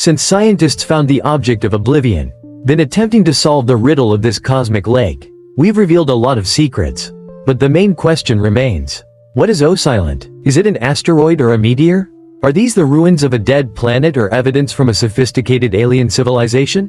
Since scientists found the object of oblivion, been attempting to solve the riddle of this cosmic lake, we've revealed a lot of secrets. But the main question remains. What is O-Silent? Is it an asteroid or a meteor? Are these the ruins of a dead planet or evidence from a sophisticated alien civilization?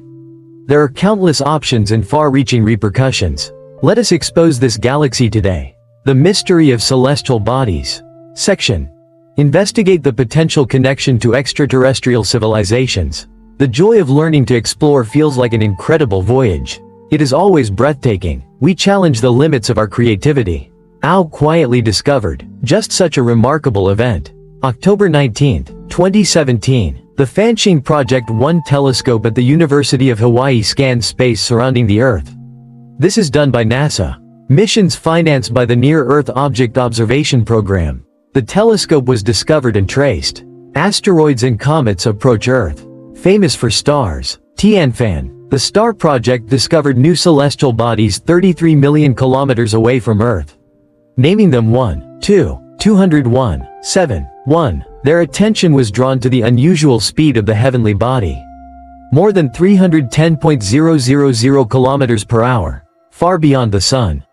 There are countless options and far-reaching repercussions. Let us expose this galaxy today. The mystery of celestial bodies. Section. Investigate the potential connection to extraterrestrial civilizations. The joy of learning to explore feels like an incredible voyage. It is always breathtaking. We challenge the limits of our creativity. Owl quietly discovered. Just such a remarkable event. October 19, 2017. The Fanching Project 1 telescope at the University of Hawaii scans space surrounding the Earth. This is done by NASA. Missions financed by the Near-Earth Object Observation Program. The telescope was discovered and traced. Asteroids and comets approach Earth. Famous for stars. Tianfan. The STAR project discovered new celestial bodies 33 million kilometers away from Earth. Naming them 1, 2, 201, 7, 1. Their attention was drawn to the unusual speed of the heavenly body. More than 310.000 kilometers per hour. Far beyond the Sun.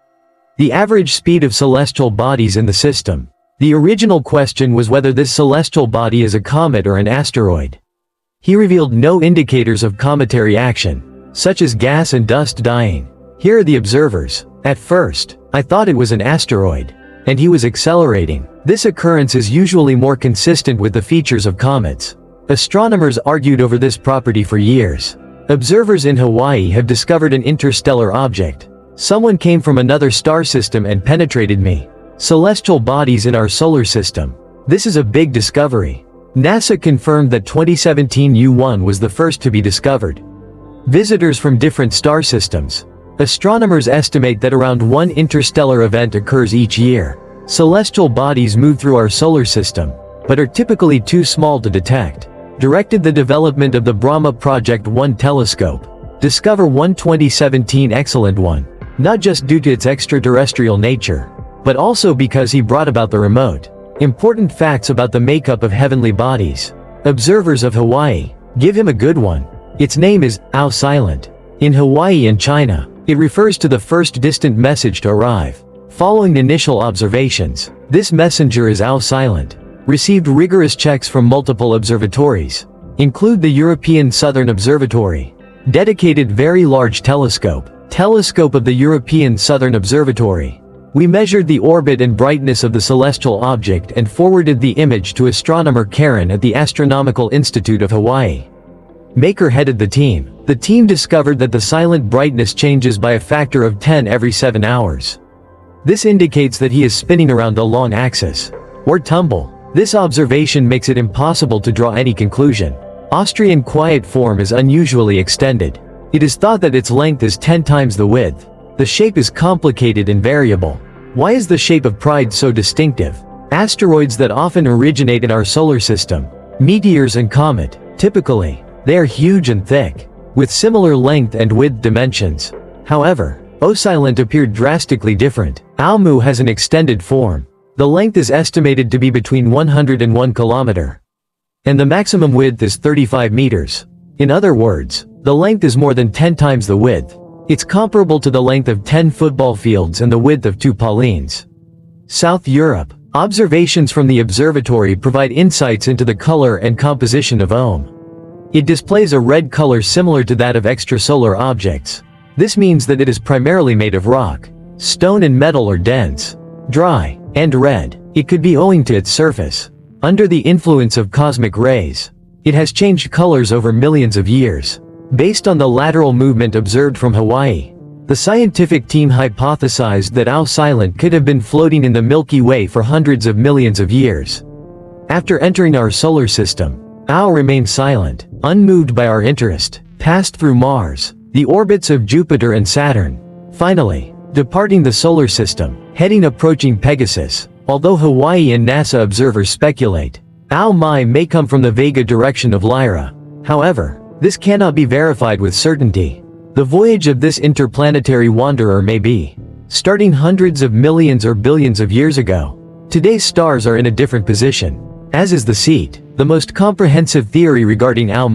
The average speed of celestial bodies in the system. The original question was whether this celestial body is a comet or an asteroid. He revealed no indicators of cometary action, such as gas and dust dying. Here are the observers. At first, I thought it was an asteroid. And he was accelerating. This occurrence is usually more consistent with the features of comets. Astronomers argued over this property for years. Observers in Hawaii have discovered an interstellar object. Someone came from another star system and penetrated me. Celestial bodies in our solar system. This is a big discovery. NASA confirmed that 2017 U1 was the first to be discovered. Visitors from different star systems. Astronomers estimate that around one interstellar event occurs each year. Celestial bodies move through our solar system, but are typically too small to detect. Directed the development of the Brahma Project 1 telescope. Discover 1 2017 excellent one. Not just due to its extraterrestrial nature, but also because he brought about the remote. Important facts about the makeup of heavenly bodies. Observers of Hawaii. Give him a good one. Its name is O-Silent. In Hawaii and China, it refers to the first distant message to arrive. Following initial observations, this messenger is O-Silent. Received rigorous checks from multiple observatories. Include the European Southern Observatory. Dedicated Very Large Telescope. Telescope of the European Southern Observatory. We measured the orbit and brightness of the celestial object and forwarded the image to astronomer Karen at the Astronomical Institute of Hawaii. Maker headed the team. The team discovered that the silent brightness changes by a factor of 10 every 7 hours. This indicates that he is spinning around the long axis. Or tumble. This observation makes it impossible to draw any conclusion. Austrian quiet form is unusually extended. It is thought that its length is 10 times the width. The shape is complicated and variable. Why is the shape of Pride so distinctive? Asteroids that often originate in our solar system. Meteors and comet. Typically, they are huge and thick, with similar length and width dimensions. However, O-Silent appeared drastically different. Aomu has an extended form. The length is estimated to be between 101 kilometer. And the maximum width is 35 meters. In other words, the length is more than 10 times the width. It's comparable to the length of 10 football fields and the width of 2 Paulines. South Europe. Observations from the observatory provide insights into the color and composition of OM. It displays a red color similar to that of extrasolar objects. This means that it is primarily made of rock. Stone and metal are dense, dry, and red. It could be owing to its surface. Under the influence of cosmic rays, it has changed colors over millions of years. Based on the lateral movement observed from Hawaii, the scientific team hypothesized that O-Silent could have been floating in the Milky Way for hundreds of millions of years. After entering our solar system, O remained silent, unmoved by our interest, passed through Mars, the orbits of Jupiter and Saturn, finally, departing the solar system, heading approaching Pegasus. Although Hawaii and NASA observers speculate, O may come from the Vega direction of Lyra. However, this cannot be verified with certainty. The voyage of this interplanetary wanderer may be starting hundreds of millions or billions of years ago. Today's stars are in a different position, as is the seat. The most comprehensive theory regarding O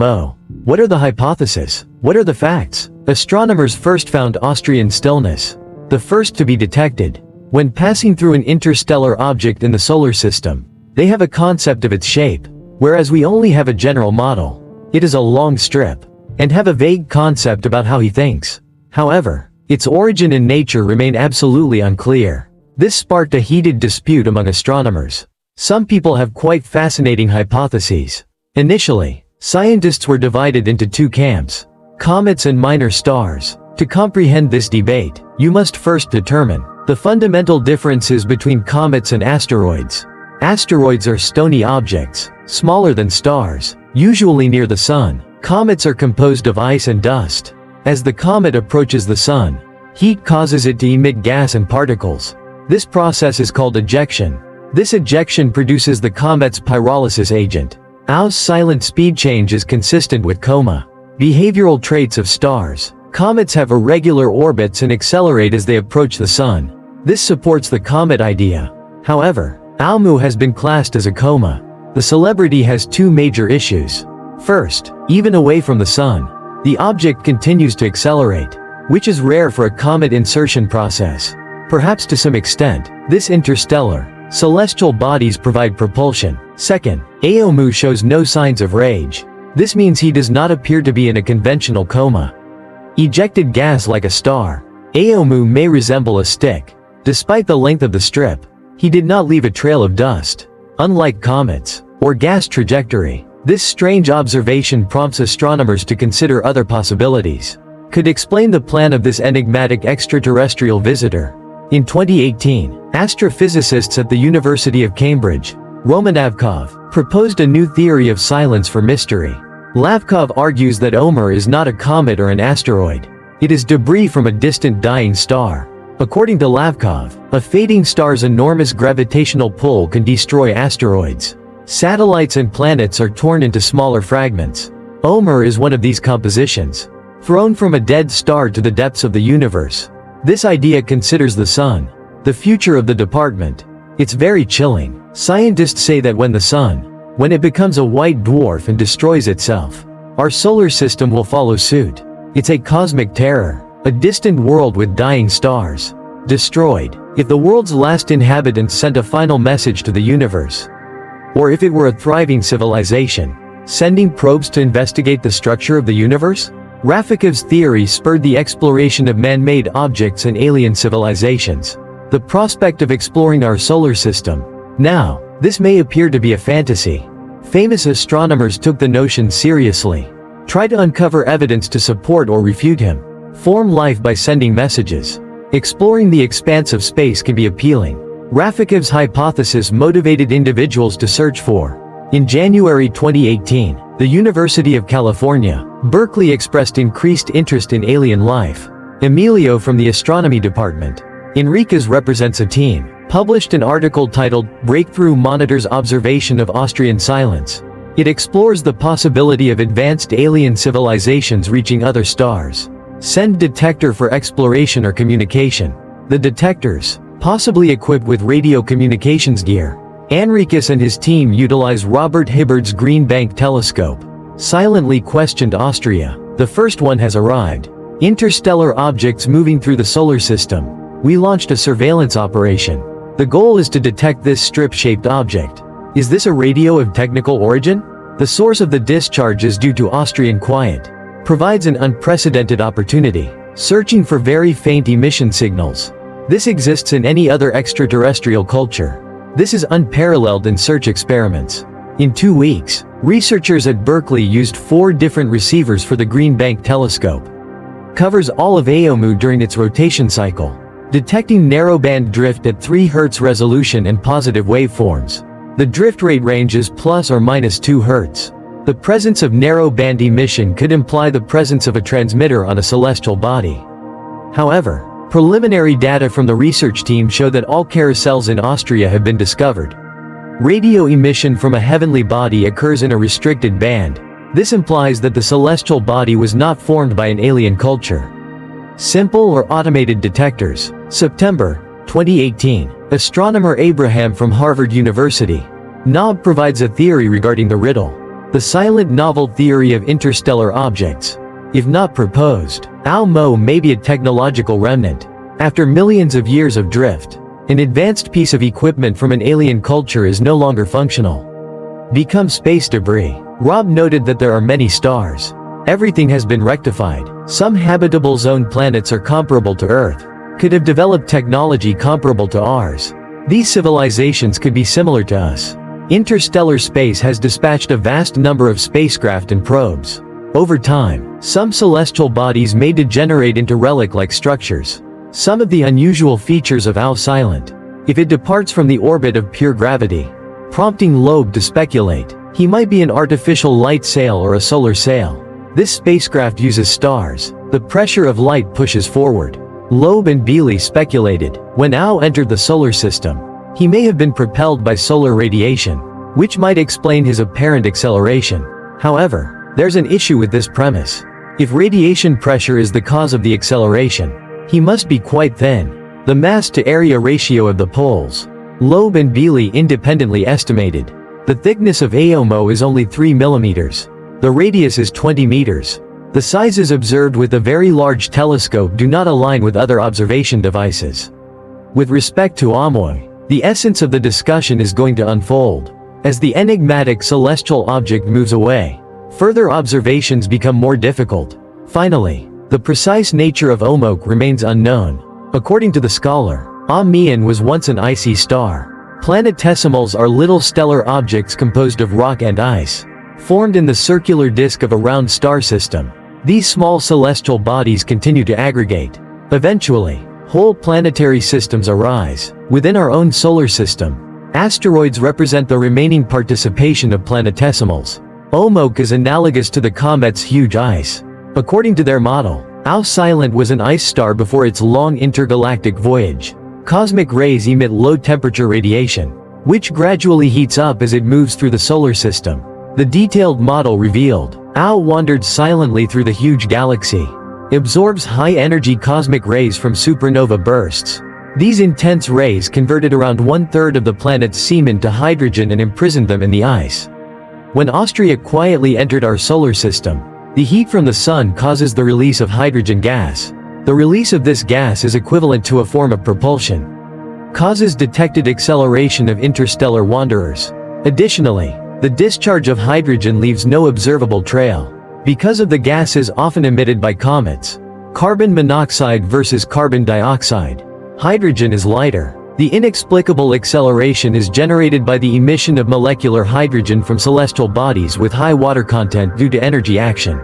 What are the hypotheses? What are the facts? Astronomers first found Austrian stillness, the first to be detected. When passing through an interstellar object in the solar system, they have a concept of its shape, whereas we only have a general model. It is a long strip, and have a vague concept about how he thinks. However, its origin and nature remain absolutely unclear. This sparked a heated dispute among astronomers. Some people have quite fascinating hypotheses. Initially, scientists were divided into two camps: comets and minor stars. To comprehend this debate, you must first determine the fundamental differences between comets and asteroids. Asteroids are stony objects, smaller than stars, usually near the sun. Comets are composed of ice and dust. As the comet approaches the sun, heat causes it to emit gas and particles. This process is called ejection. This ejection produces the comet's pyrolysis agent. Au's silent speed change is consistent with coma. Behavioral traits of stars. Comets have irregular orbits and accelerate as they approach the sun. This supports the comet idea. However, Au has been classed as a coma. The celebrity has two major issues. First, even away from the sun, the object continues to accelerate, which is rare for a comet insertion process. Perhaps to some extent, this interstellar, celestial bodies provide propulsion. Second, Au shows no signs of rage. This means he does not appear to be in a conventional coma. Ejected gas like a star. Au may resemble a stick. Despite the length of the strip, he did not leave a trail of dust. Unlike comets, or gas trajectory, this strange observation prompts astronomers to consider other possibilities. Could explain the plan of this enigmatic extraterrestrial visitor. In 2018, astrophysicists at the University of Cambridge, Romanavkov, proposed a new theory of silence for mystery. Lavkov argues that Omer is not a comet or an asteroid. It is debris from a distant dying star. According to Lavkov, a fading star's enormous gravitational pull can destroy asteroids. Satellites and planets are torn into smaller fragments. Omer is one of these compositions, thrown from a dead star to the depths of the universe. This idea considers the sun, the future of the department. It's very chilling. Scientists say that when it becomes a white dwarf and destroys itself, our solar system will follow suit. It's a cosmic terror, a distant world with dying stars. Destroyed. If the world's last inhabitants sent a final message to the universe. Or if it were a thriving civilization, sending probes to investigate the structure of the universe? Rafikov's theory spurred the exploration of man-made objects and alien civilizations. The prospect of exploring our solar system. Now, this may appear to be a fantasy. Famous astronomers took the notion seriously. Try to uncover evidence to support or refute him. Form life by sending messages. Exploring the expanse of space can be appealing. Rafikov's hypothesis motivated individuals to search for. In January 2018, the University of California, Berkeley expressed increased interest in alien life. Emilio from the astronomy department, Enriquez represents a team, published an article titled "Breakthrough Monitors Observation of Austrian Silence." It explores the possibility of advanced alien civilizations reaching other stars. Send detector for exploration or communication. The detectors, possibly equipped with radio communications gear. Enriquez and his team utilize Robert Hibbard's Green Bank telescope. Silently questioned Austria. The first one has arrived. Interstellar objects moving through the solar system. We launched a surveillance operation. The goal is to detect this strip-shaped object. Is this a radio of technical origin? The source of the discharge is due to Austrian quiet. Provides an unprecedented opportunity. Searching for very faint emission signals. This exists in any other extraterrestrial culture. This is unparalleled in search experiments. In 2 weeks, researchers at Berkeley used 4 different receivers for the Green Bank telescope. Covers all of Au during its rotation cycle. Detecting narrowband drift at 3 Hz resolution and positive waveforms. The drift rate range is plus or minus 2 Hz. The presence of narrowband emission could imply the presence of a transmitter on a celestial body. However, preliminary data from the research team show that all carousels in Austria have been discovered. Radio emission from a heavenly body occurs in a restricted band. This implies that the celestial body was not formed by an alien culture. Simple or automated detectors. September 2018. Astronomer Abraham from Harvard University. Knob provides a theory regarding the riddle. The silent novel theory of interstellar objects. If not proposed, ALMO may be a technological remnant. After millions of years of drift, an advanced piece of equipment from an alien culture is no longer functional. Become space debris. Rob noted that there are many stars. Everything has been rectified. Some habitable zone planets are comparable to Earth, could have developed technology comparable to ours. These civilizations could be similar to us. Interstellar space has dispatched a vast number of spacecraft and probes. Over time, some celestial bodies may degenerate into relic-like structures. Some of the unusual features of OW silent. If it departs from the orbit of pure gravity, prompting Loeb to speculate, he might be an artificial light sail or a solar sail. This spacecraft uses stars. The pressure of light pushes forward. Loeb and Bealey speculated, when OW entered the solar system, he may have been propelled by solar radiation, which might explain his apparent acceleration. However, there's an issue with this premise. If radiation pressure is the cause of the acceleration, he must be quite thin. The mass-to-area ratio of the poles. Loeb and Bealey independently estimated. The thickness of AOMO is only 3 millimeters. The radius is 20 meters. The sizes observed with the Very Large Telescope do not align with other observation devices. With respect to AMOI, the essence of the discussion is going to unfold. As the enigmatic celestial object moves away, further observations become more difficult. Finally, the precise nature of OMOC remains unknown. According to the scholar, Amian was once an icy star. Planetesimals are little stellar objects composed of rock and ice, formed in the circular disk of a round star system. These small celestial bodies continue to aggregate. Eventually, whole planetary systems arise. Within our own solar system, asteroids represent the remaining participation of planetesimals. OMOC is analogous to the comet's huge ice. According to their model, OW silent was an ice star before its long intergalactic voyage. Cosmic rays emit low-temperature radiation, which gradually heats up as it moves through the solar system. The detailed model revealed, OW wandered silently through the huge galaxy. Absorbs high-energy cosmic rays from supernova bursts. These intense rays converted around 1/3 of the planet's semen to hydrogen and imprisoned them in the ice. When Austria quietly entered our solar system, the heat from the sun causes the release of hydrogen gas. The release of this gas is equivalent to a form of propulsion. Causes detected acceleration of interstellar wanderers. Additionally, the discharge of hydrogen leaves no observable trail. Because of the gases often emitted by comets, carbon monoxide versus carbon dioxide, hydrogen is lighter. The inexplicable acceleration is generated by the emission of molecular hydrogen from celestial bodies with high water content due to energy action.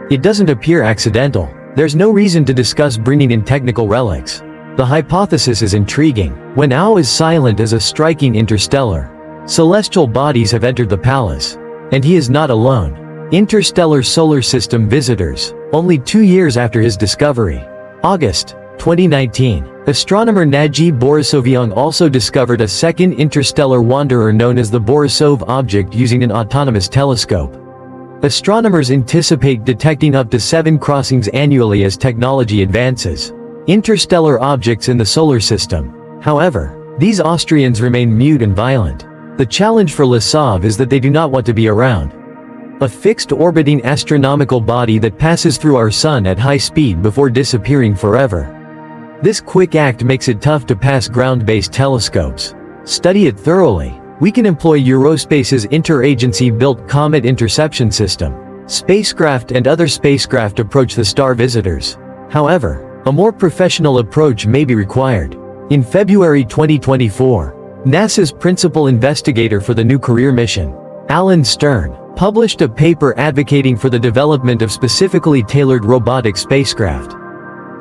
It doesn't appear accidental. There's no reason to discuss bringing in technical relics. The hypothesis is intriguing. When OW is silent as a striking interstellar, celestial bodies have entered the palace. And he is not alone. Interstellar solar system visitors, only 2 years after his discovery. August 2019. Astronomer Najib Borisovyan also discovered a second interstellar wanderer known as the Borisov object using an autonomous telescope. Astronomers anticipate detecting up to 7 crossings annually as technology advances. Interstellar objects in the solar system. However, these Austrians remain mute and violent. The challenge for Lasov is that they do not want to be around. A fixed orbiting astronomical body that passes through our sun at high speed before disappearing forever. This quick act makes it tough to pass ground-based telescopes. Study it thoroughly. We can employ Eurospace's interagency-built Comet interception system. Spacecraft and other spacecraft approach the star visitors. However, a more professional approach may be required. In February 2024, NASA's principal investigator for the New Career mission, Alan Stern, published a paper advocating for the development of specifically tailored robotic spacecraft.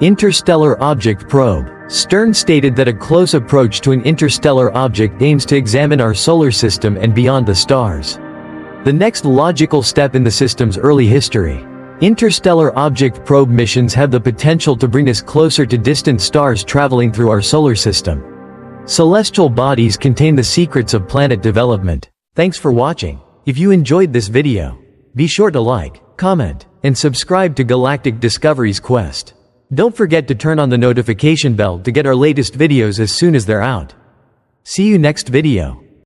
Interstellar Object Probe. Stern stated that a close approach to an interstellar object aims to examine our solar system and beyond the stars. The next logical step in the system's early history. Interstellar Object Probe missions have the potential to bring us closer to distant stars traveling through our solar system. Celestial bodies contain the secrets of planet development. Thanks for watching. If you enjoyed this video, be sure to like, comment, and subscribe to Galactic Discoveries Quest. Don't forget to turn on the notification bell to get our latest videos as soon as they're out. See you next video.